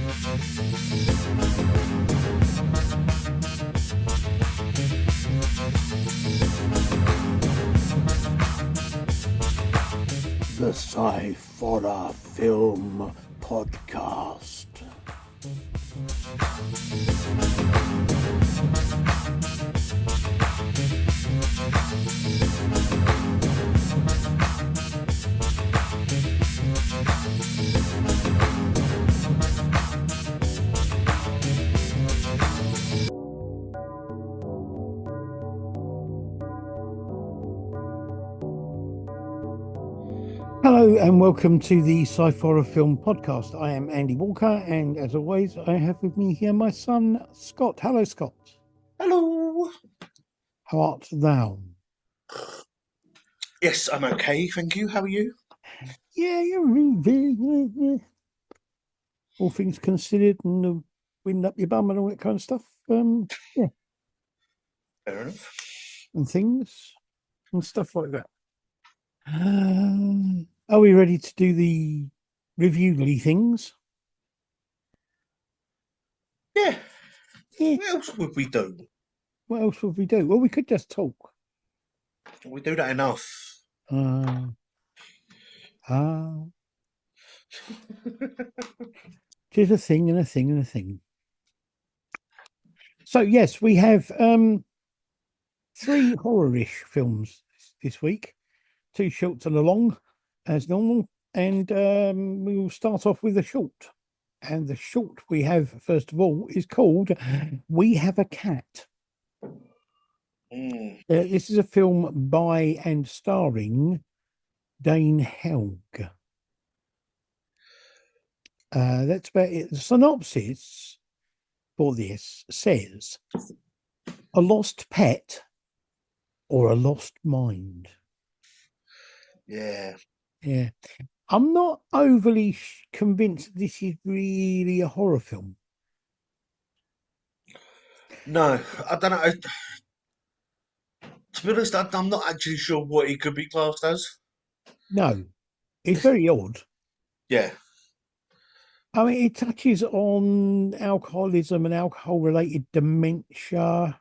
The Sciforror Film Podcast. Hello and welcome to the Sciforror Film Podcast. I am Andy Walker, and as always, I have with me here my son Scott. Hello, Scott. Hello. How art thou? Yes, I'm okay, thank you. How are you? Yeah, you're very, all things considered, and the wind up your bum and all that kind of stuff. Yeah, Fair enough. and things and stuff like that. Are we ready to do the reviewly things? Yeah. Yeah. What else would we do? What else would we do? Well, we could just talk. We do that enough. Just a thing and a thing and a thing. So yes, we have 3 horror-ish films this week, 2 shorts and a long, as normal, and we will start off with a short. And the short we have, first of all, is called We Have a Cat. This is a film by and starring Dane Helg. That's about it. The synopsis for this says, a lost pet or a lost mind. Yeah. Yeah. I'm not overly convinced this is really a horror film. No, I don't know. To be honest, I'm not actually sure what it could be classed as. No, it's very odd. Yeah. I mean, it touches on alcoholism and alcohol-related dementia.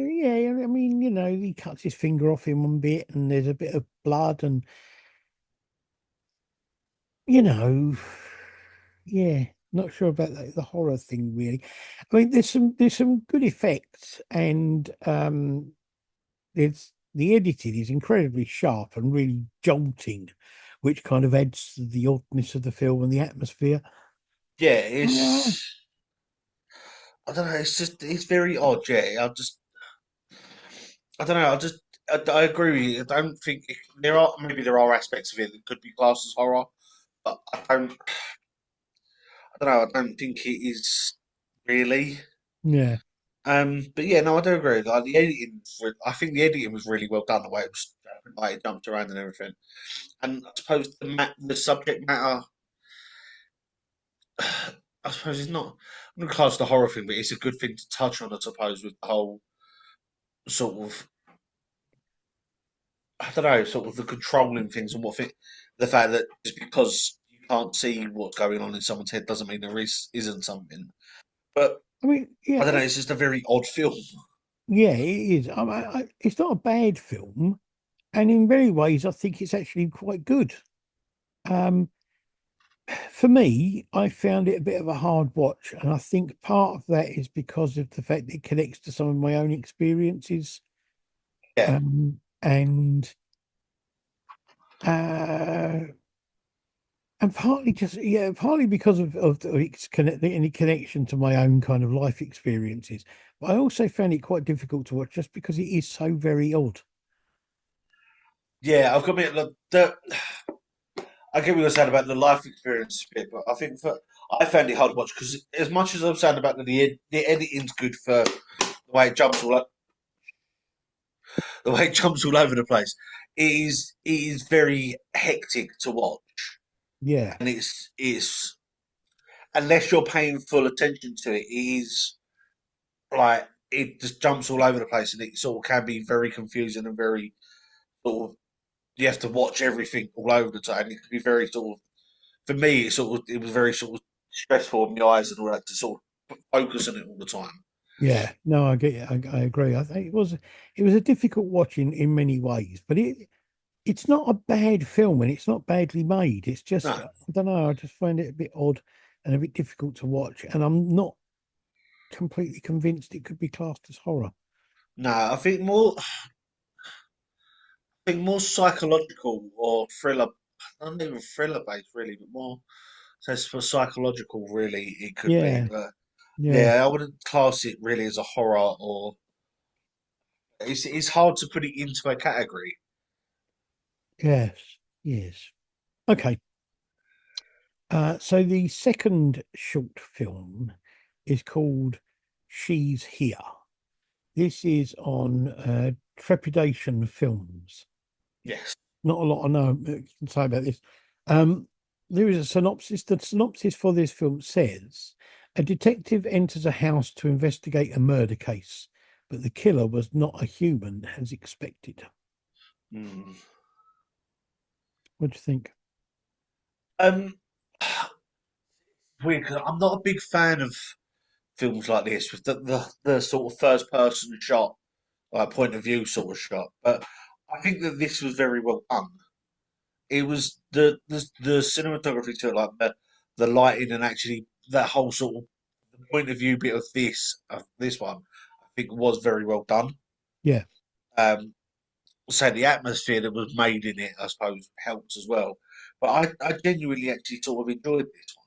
Yeah, I mean, you know, he cuts his finger off in one bit and there's a bit of blood and, you know, yeah, not sure about the horror thing really. I mean, there's some good effects and it's the editing is incredibly sharp and really jolting, which kind of adds to the oddness of the film and the atmosphere. Yeah, I don't know, it's very odd, yeah. I don't know, I agree with you. I don't think maybe there are aspects of it that could be classed as horror, but I don't know, I don't think it is really. Yeah. But yeah, no, I do agree. Like the editing, I think the editing was really well done. The way it was, like it jumped around and everything. And I suppose the subject matter, I suppose it's not. I'm going to class the horror thing, but it's a good thing to touch on. I suppose with the whole sort of, I don't know, sort of the controlling things and the fact that just because you can't see what's going on in someone's head doesn't mean there isn't something. But I mean, I don't know. yeah, It's just a very odd film. yeah, it is. It's not a bad film, and in many ways, I think it's actually quite good. Um, for me, I found it a bit of a hard watch, and I think part of that is because of the fact that it connects to some of my own experiences, Yeah, and uh, and partly partly because of any connection to my own kind of life experiences. But I also found it quite difficult to watch just because it is so very odd. yeah. I've got to admit, look, I get what you're saying about the life experience bit, but I think I found it hard to watch because as much as I'm saying about the editing's good for the way it jumps the way it jumps all over the place, it is very hectic to watch, Yeah, and it's unless you're paying full attention to it, it is like it just jumps all over the place, and it sort of can be very confusing and very sort of you have to watch everything all over the time. It can be very sort of, for me, it was very sort of stressful on my eyes and all that to sort of focus on it all the time. Yeah, no, I get you. I agree. I think it was a difficult watch in many ways, but it's not a bad film and it's not badly made. It's just No, I don't know. I just find it a bit odd and a bit difficult to watch, and I'm not completely convinced it could be classed as horror. no, I think more psychological or thriller, not even thriller based really, but more says for psychological really it could be. Yeah, But yeah, yeah, I wouldn't class it really as a horror or it's hard to put it into a category. yes, yes. Okay. So the second short film is called She's Here. This is on Trepidation Films. Yes. Not a lot I know can say about this. Um, there is a synopsis. The synopsis for this film says a detective enters a house to investigate a murder case, but the killer was not a human as expected. Mm. What do you think? Um, weird 'cause I'm not a big fan of films like this with the sort of first person shot, point of view sort of shot. But I think that this was very well done. It was the cinematography to it, like the lighting and actually that whole sort of the point of view bit of this one, I think was very well done. Yeah. Um, so the atmosphere that was made in it, I suppose, helped as well. But I genuinely actually sort of enjoyed this one.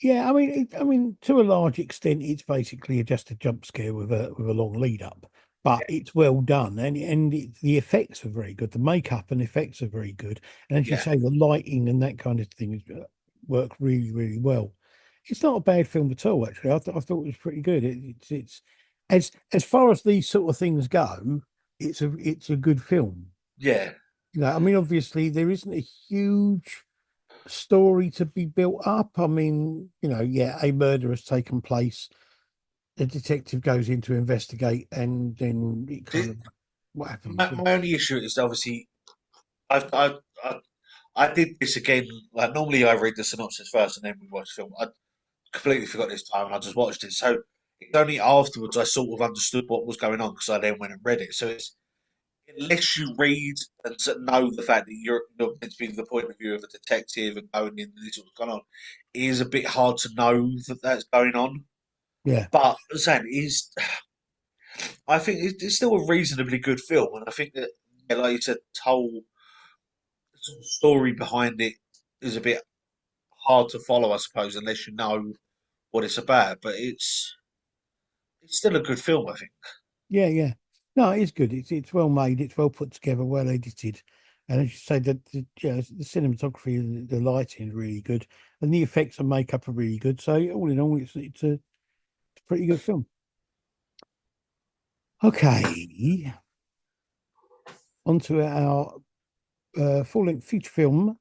Yeah, I mean, to a large extent, it's basically just a jump scare with a long lead up, but Yeah, it's well done, and the effects are very good. The makeup and effects are very good, and as you yeah, say, the lighting and that kind of thing work really, really well. It's not a bad film at all, actually. I thought it was pretty good. It's as far as these sort of things go, it's a good film. yeah, You know, I mean, obviously, there isn't a huge story to be built up. I mean, you know, yeah, a murder has taken place. The detective goes in to investigate, and then it kind The- of what happens. my only issue is obviously I've, I, I, I did this again. Like normally, I read the synopsis first and then we watch the film. I completely forgot this time and I just watched it. So it's only afterwards I sort of understood what was going on because I then went and read it. So it's unless you read and know the fact that you're meant to be the point of view of a detective and going in, this is what's going on, it is a bit hard to know that that's going on. Yeah, But as I said, I think it's still a reasonably good film, and I think that, yeah, like you said, the whole sort of story behind it is a bit hard to follow, I suppose, unless you know what it's about. But it's still a good film, I think. yeah, yeah. No, it's good. It's well made. It's well put together, well edited, and as you say, the cinematography, and the lighting is really good, and the effects and makeup are really good. So all in all, it's a pretty good film. Okay, on to our full-length feature film,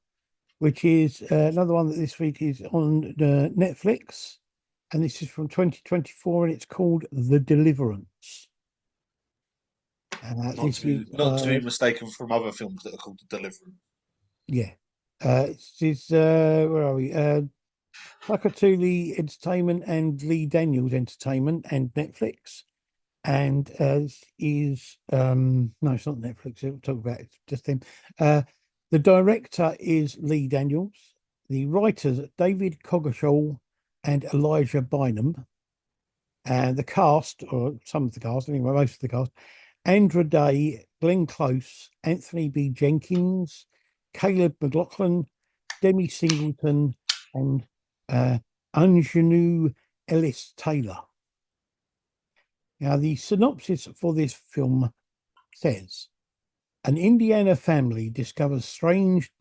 which is another one that this week is on Netflix, and this is from 2024, and it's called The Deliverance. This is Not to be mistaken from other films that are called The Deliverance. yeah, this is where are we? Takatuli Entertainment and Lee Daniels Entertainment and Netflix. And this is no, it's not Netflix. We'll talk about it, just him. The director is Lee Daniels. The writers David Coggeshall and Elijah Bynum, and the cast, or some of the cast, anyway, most of the cast: Andra Day, Glenn Close, Anthony B. Jenkins, Caleb McLaughlin, Demi Singleton, and uh, Anjanou Ellis Taylor. Now, the synopsis for this film says an Indiana family discovers strange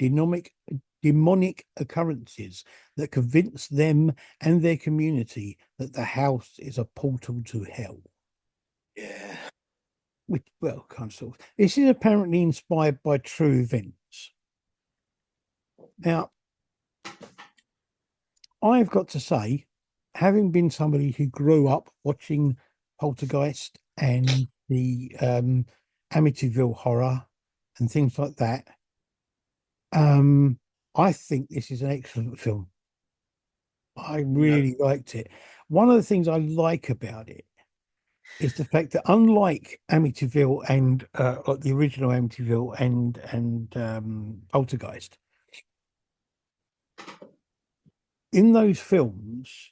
demonic occurrences that convince them and their community that the house is a portal to hell. Yeah. Which, well, kind of sort of. This is apparently inspired by true events. Now, I've got to say, having been somebody who grew up watching Poltergeist and the Amityville horror and things like that, Um, I think this is an excellent film. I No. really liked it. One of the things I like about it is the fact that unlike Amityville and like the original Amityville and Poltergeist, in those films,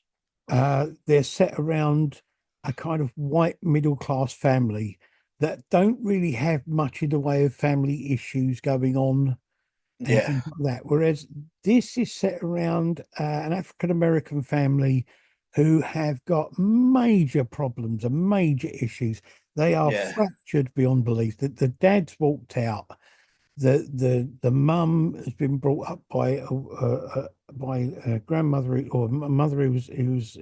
they're set around a kind of white middle class family that don't really have much in the way of family issues going on and Yeah, things like that. Whereas this is set around an African American family who have got major problems and major issues. They are yeah, fractured beyond belief. That the dad's walked out. The mum has been brought up by a grandmother or a mother who was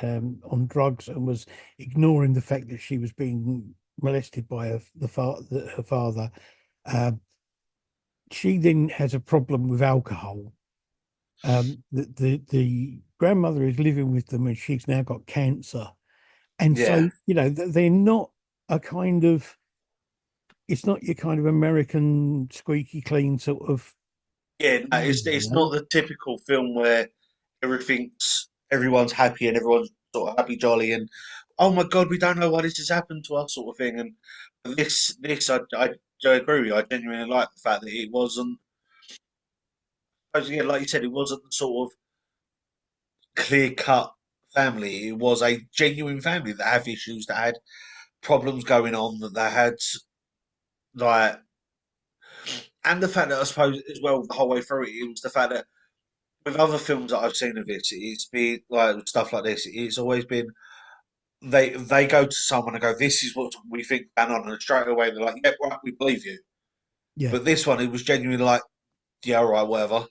on drugs and was ignoring the fact that she was being molested by her father. Uh, she then has a problem with alcohol. The grandmother is living with them, and she's now got cancer. And so, yeah, they're not a kind of, it's not your kind of American squeaky clean sort of, yeah. No, you it's know? not the typical film where everyone's happy and everyone's sort of happy jolly and oh my god, we don't know why this has happened to us sort of thing. And I agree with you. I genuinely like the fact that it wasn't, yeah, like you said, it wasn't the sort of clear cut family. It was a genuine family that have issues, that had problems going on, that they had like, and the fact that I suppose as well the whole way through it, it was the fact that with other films that I've seen of it, it's been like stuff like this. It's always been they go to someone and go, "This is what we think going on," and straight away they're like, "Yeah, right, we believe you." Yeah, But this one, it was genuinely like, "Yeah, all right, whatever."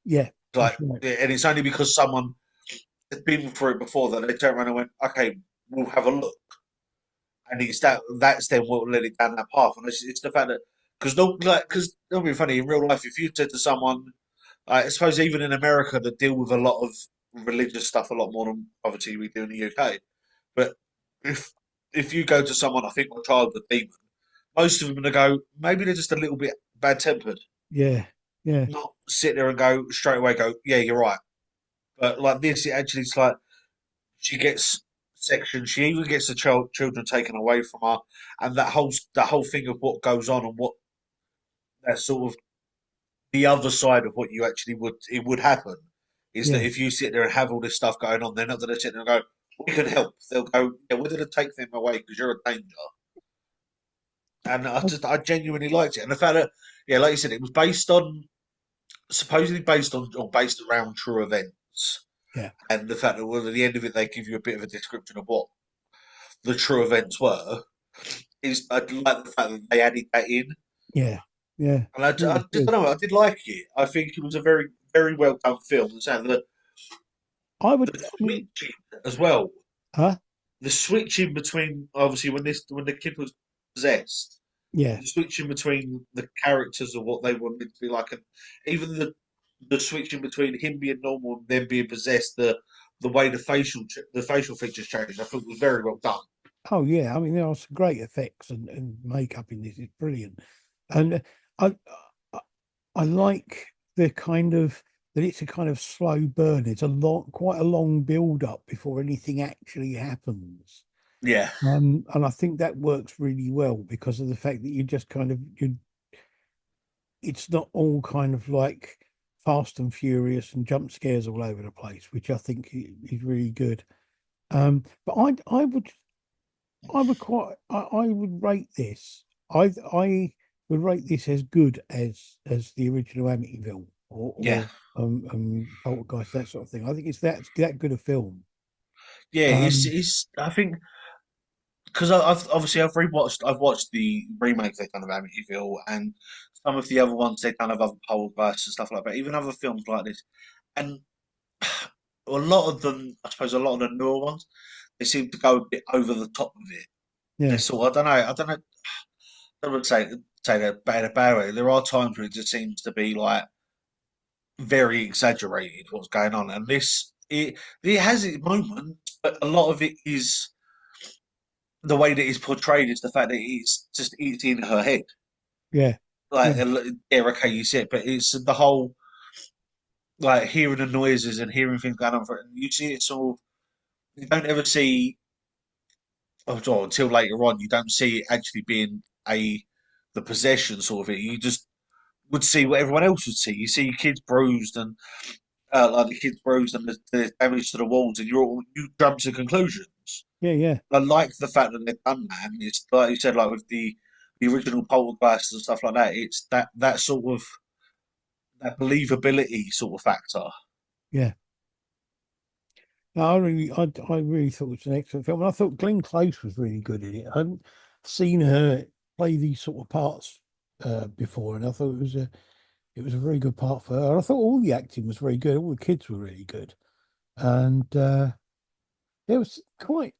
yeah, Like, that's right. yeah, and it's only because someone had been through it before that they turned around and went, "Okay, we'll have a look." And it's that's then what led it down that path. And it's the fact that because don't be funny in real life, if you said to someone, I suppose even in America, that deal with a lot of religious stuff a lot more than obviously we do in the UK. But if if you go to someone, I think my child's a demon, most of them are going to go, maybe they're just a little bit bad tempered. Yeah, yeah, Not sit there and go straight away, go, yeah, you're right. But like this, it actually it's like she gets section. She even gets the children taken away from her, and that whole thing of what goes on and what that sort of the other side of what you actually would happen is that yeah. if you sit there and have all this stuff going on, they're not going to sit there and go, "We can help." They'll go, "Yeah, we're going to take them away because you're a danger." And I genuinely liked it, and the fact that yeah, like you said, it was based on supposedly based on or based around true events, Yeah, and the fact that well, at the end of it, they give you a bit of a description of what the true events were. Is I like the fact that they added that in, yeah, yeah. and I Yeah, just good. don't know. I did like it. I think it was a very very well done film. And I would, the I mean, switching as well. huh? The switching between obviously when the kid was possessed, Yeah, the switching between the characters of what they wanted to be like, and even the switching between him being normal and them being possessed, the way the facial features changed, I thought was very well done. oh yeah. I mean, there are some great effects and makeup in this. It's brilliant, and I, I I like the kind of that it's a kind of slow burn. It's a long, quite a long build up before anything actually happens. Yeah, And I think that works really well because of the fact that you just kind of it's not all kind of like fast and furious and jump scares all over the place, which I think is really good. But I would rate this. I would rate this as good as the original Amityville yeah, or Poltergeist, that sort of thing. I think it's that good a film. yeah. Um, It's I think because I've watched the remake they've done of Amityville and some of the other ones they've done of other Poltergeists and stuff like that, even other films like this, and a lot of them, I suppose, a lot of the newer ones, they seem to go a bit over the top of it. They yeah, sort, I don't know, I don't want to say that bad a bad way. There are times where it just seems to be like very exaggerated what's going on, and it has its moments, but a lot of it is the way that it's portrayed is the fact that it's just it's in her head. yeah, like, Yeah, yeah, okay, you see it, but it's the whole like hearing the noises and hearing things going on. You see it sort of. You don't ever see until later on. You don't see it actually being a the possession sort of it. You just would see what everyone else would see. You see kids bruised and like the kids bruised and the damage to the walls, and you jump to conclusions. yeah, yeah, I like the fact that they've done that. And it's like you said, like with the original poltergeist and stuff like that. It's that sort of that believability sort of factor. yeah. No, I really thought it was an excellent film. And I thought Glenn Close was really good in it. I hadn't seen her play these sort of parts before, and I thought it was a very good part for her. And I thought all the acting was very good. All the kids were really good, and it was quite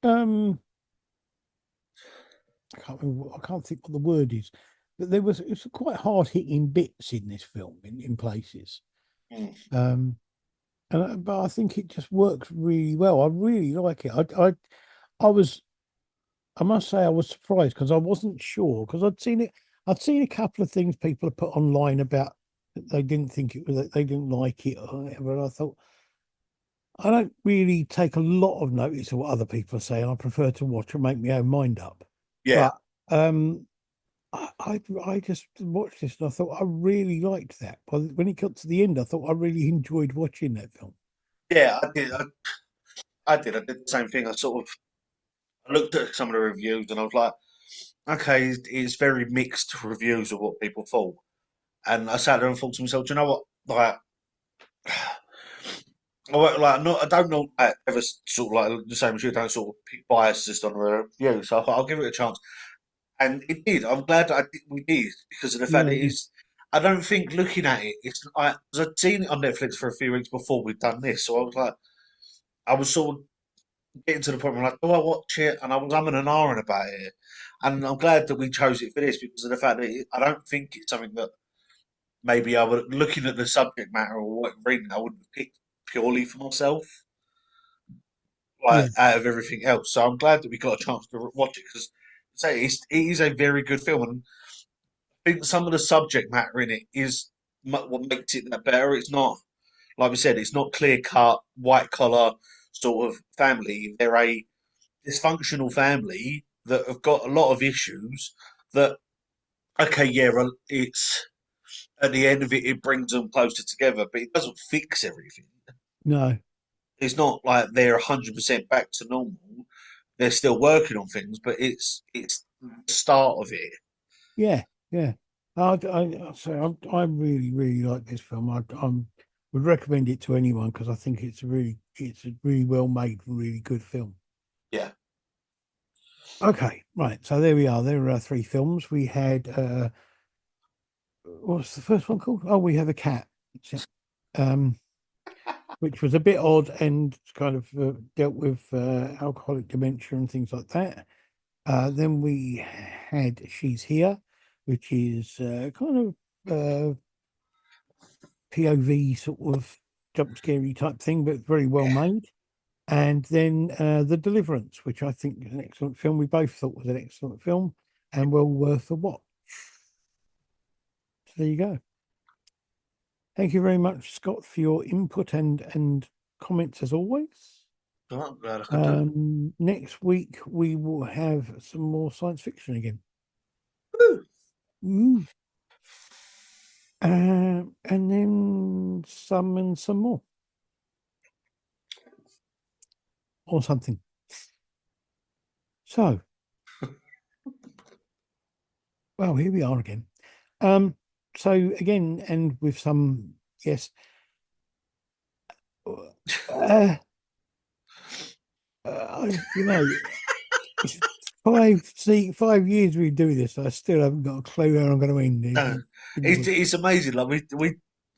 um I can't think what the word is, but it was quite hard hitting bits in this film in places. Mm. Um, but I think it just works really well. I really like it. I was I must say I was surprised because I wasn't sure because I'd seen it. I'd seen a couple of things people have put online about that they didn't think it was they didn't like it or whatever. And I thought I don't really take a lot of notice of what other people are saying. I prefer to watch and make my own mind up. Yeah, But I just watched this and I thought I really liked that. But when it got to the end, I thought I really enjoyed watching that film. yeah, I did. I did. I did the same thing. I looked at some of the reviews and I was like, okay, it's very mixed reviews of what people thought. And I sat there and thought to myself, do you know what? Like, I don't know, ever sort of like the same as you. Don't sort of pick biases on a review. So I thought I'll give it a chance, and it did. I'm glad that we did because of the fact Yeah, that yeah, it's. I don't think looking at it, it's. Cause I'd seen it on Netflix for a few weeks before we'd done this, so I was like, I was sort of getting to the point where I'm like, do I watch it? And I was umming and ahhing about it, and I'm glad that we chose it for this because of the fact that I don't think it's something that maybe I would looking at the subject matter or what reading I wouldn't have picked purely for myself, like yeah. out of everything else. So I'm glad that we got a chance to watch it because say it is a very good film, and I think some of the subject matter in it is what makes it that better. It's not like we said, it's not clear cut white collar sort of family. They're a dysfunctional family that have got a lot of issues. That okay, yeah, well, it's at the end of it, it brings them closer together, but it doesn't fix everything. No, It's not like they're 100% back to normal. They're still working on things, but it's the start of it. yeah, yeah. I really, really like this film. Would recommend it to anyone because I think it's a really well made, really good film. Yeah. Okay, right. So there we are. There are three films. We had what's the first one called? Oh, We Have a Cat. Um, which was a bit odd and kind of dealt with alcoholic dementia and things like that. Then we had She's Here, which is kind of POV sort of jump scary type thing, but very well Yeah. made. And then The Deliverance, which I think is an excellent film. We both thought was an excellent film and well worth a watch. So there you go. Thank you very much, Scott, for your input and comments as always. Well, I'm glad I could do it. Next week we will have some more science fiction again. Woo! Mm. And then some and some more or something. So, well, here we are again. Um, so again, and with some, yes, uh, you know, it's 5 years we do this. I still haven't got a clue how I'm going to end No, it. It- it's amazing. Like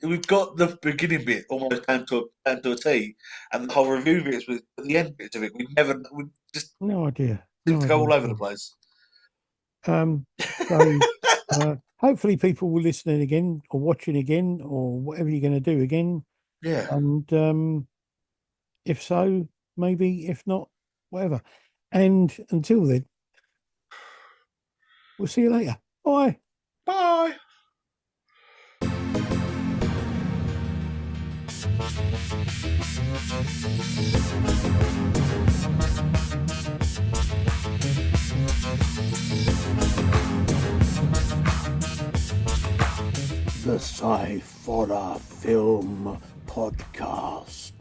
we've got the beginning bit almost down to a T, and the whole review bits with the end bits of it. We just No idea. seem No to go idea all at over the all. place. So hopefully people will listen in again or watching again or whatever you're going to do again. Yeah. And if so, maybe. If not, whatever. And until then, we'll see you later. Bye. Bye. The Sciforror Film Podcast.